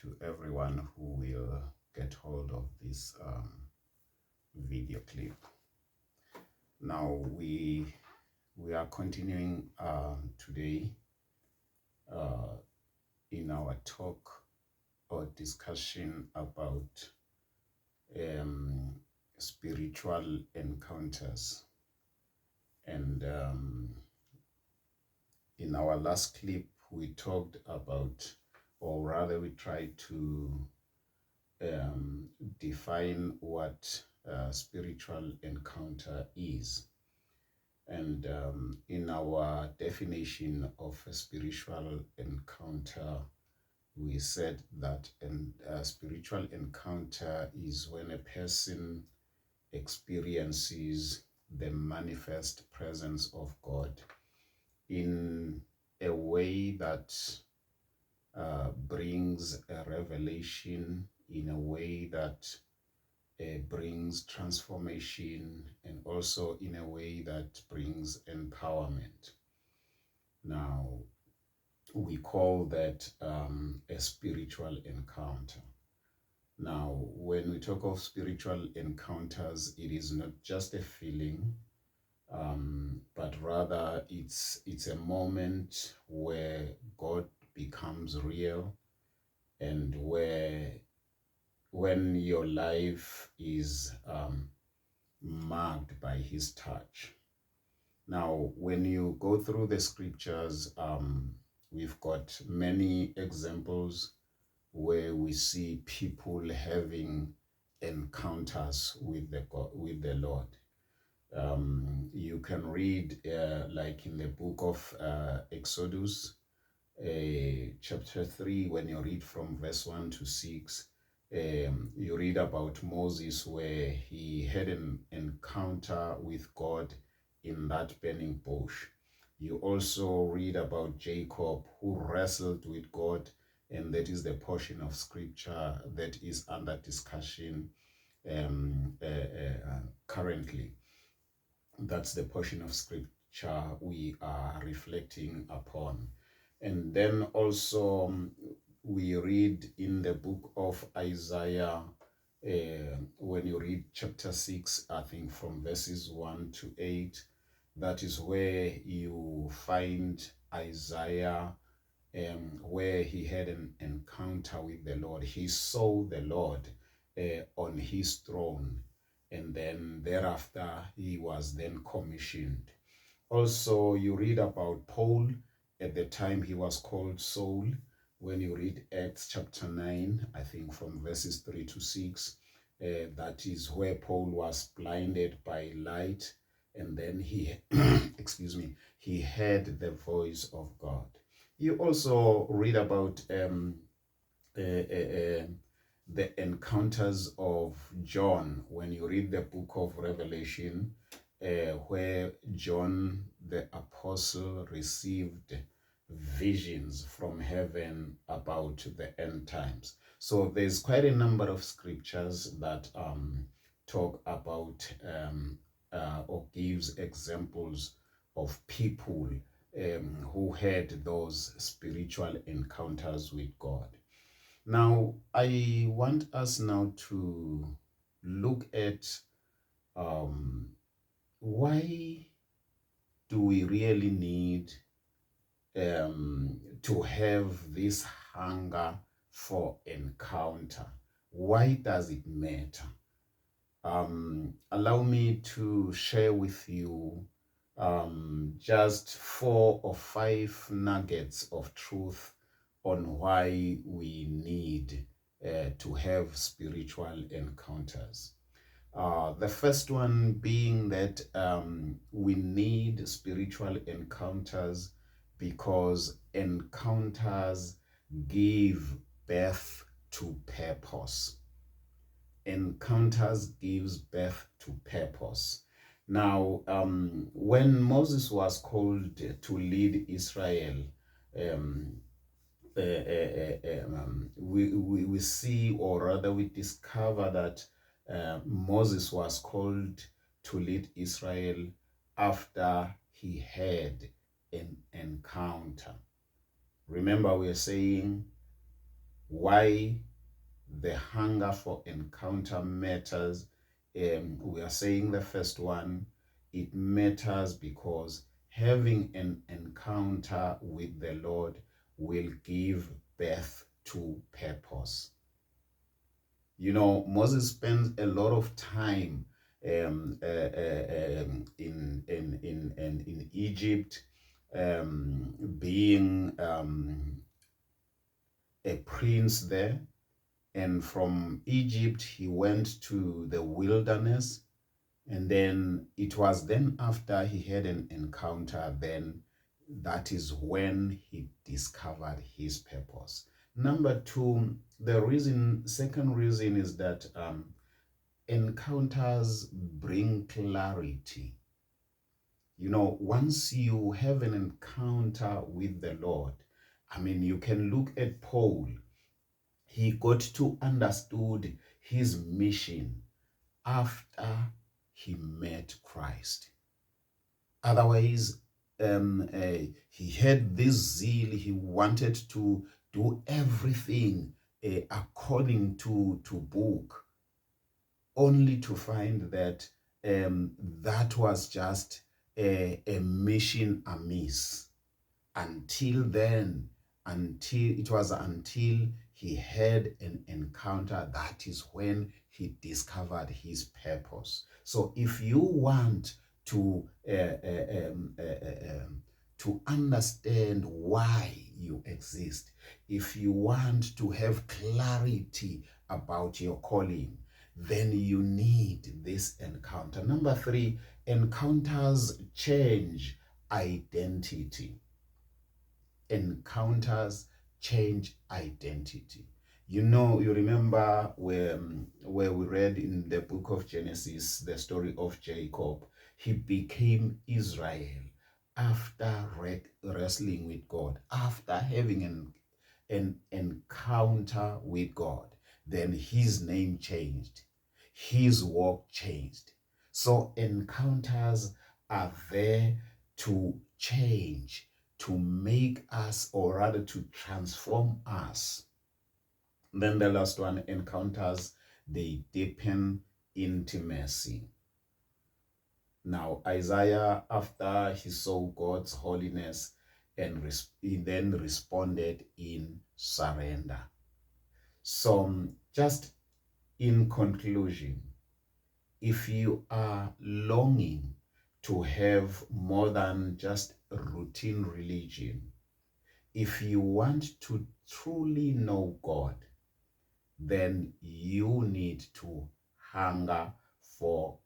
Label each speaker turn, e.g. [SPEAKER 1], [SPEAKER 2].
[SPEAKER 1] to everyone who will get hold of this video clip. Now we are continuing today in our talk or discussion about spiritual encounters. And in our last clip, we talked about, or rather we tried to define what spiritual encounter is. And in our definition of a spiritual encounter, we said that a spiritual encounter is when a person experiences the manifest presence of God in a way that brings a revelation, in a way that brings transformation, and also in a way that brings empowerment. Now, we call that a spiritual encounter. Now, when we talk of spiritual encounters, it is not just a feeling, but rather it's a moment where God becomes real, and when your life is marked by His touch. Now, when you go through the scriptures, we've got many examples where we see people having encounters with the Lord. You can read like in the book of Exodus, chapter 3, when you read from verse 1 to 6, you read about Moses, where he had an encounter with God in that burning bush. You also read about Jacob, who wrestled with God, and that is the portion of scripture that is under discussion currently. That's the portion of scripture we are reflecting upon. And then also we read in the book of Isaiah, when you read chapter 6, I think from verses 1 to 8, that is where you find Isaiah, where he had an encounter with the Lord. He saw the Lord on his throne, and then thereafter he was then commissioned. Also, you read about Paul at the time he was called Saul. When you read Acts chapter 9, I think from verses 3 to 6, that is where Paul was blinded by light, and then he, excuse me, he heard the voice of God. You also read about the encounters of John when you read the book of Revelation, where John the apostle received visions from heaven about the end times. So there's quite a number of scriptures that talk about or gives examples of people who had those spiritual encounters with God. Now, I want us now to look at why do we really need to have this hunger for encounter? Why does it matter? Allow me to share with you just 4 or 5 nuggets of truth on why we need to have spiritual encounters. The first one being that we need spiritual encounters because encounters give birth to purpose. Encounters gives birth to purpose. Now, when Moses was called to lead Israel, we see, or rather we discover that Moses was called to lead Israel after he had an encounter. Remember, we are saying Why the hunger for encounter matters. We are saying the first one, it matters because having an encounter with the Lord will give birth to purpose. You know, Moses spends a lot of time in Egypt, being a prince there. And from Egypt, he went to the wilderness. And then it was then after he had an encounter, then that is when he discovered his purpose. Number two, second reason is that encounters bring clarity. You know, once you have an encounter with the Lord, I mean, you can look at Paul. He got to understood his mission after he met Christ. Otherwise, he had this zeal. He wanted to do everything according to book, only to find that that was just a mission amiss. Until then, until he had an encounter, that is when he discovered his purpose. So if you want to understand why you exist, if you want to have clarity about your calling, then you need this encounter. Number three, encounters change identity. Encounters change identity. You know, you remember where we read in the book of Genesis the story of Jacob. He became Israel after wrestling with God, after having an encounter with God. Then his name changed, his walk changed. So encounters are there to change, to make us, or rather to transform us. Then the last one, encounters, they deepen intimacy. Now, Isaiah, after he saw God's holiness, and he then responded in surrender. So, just in conclusion, if you are longing to have more than just routine religion, if you want to truly know God, then you need to hunger for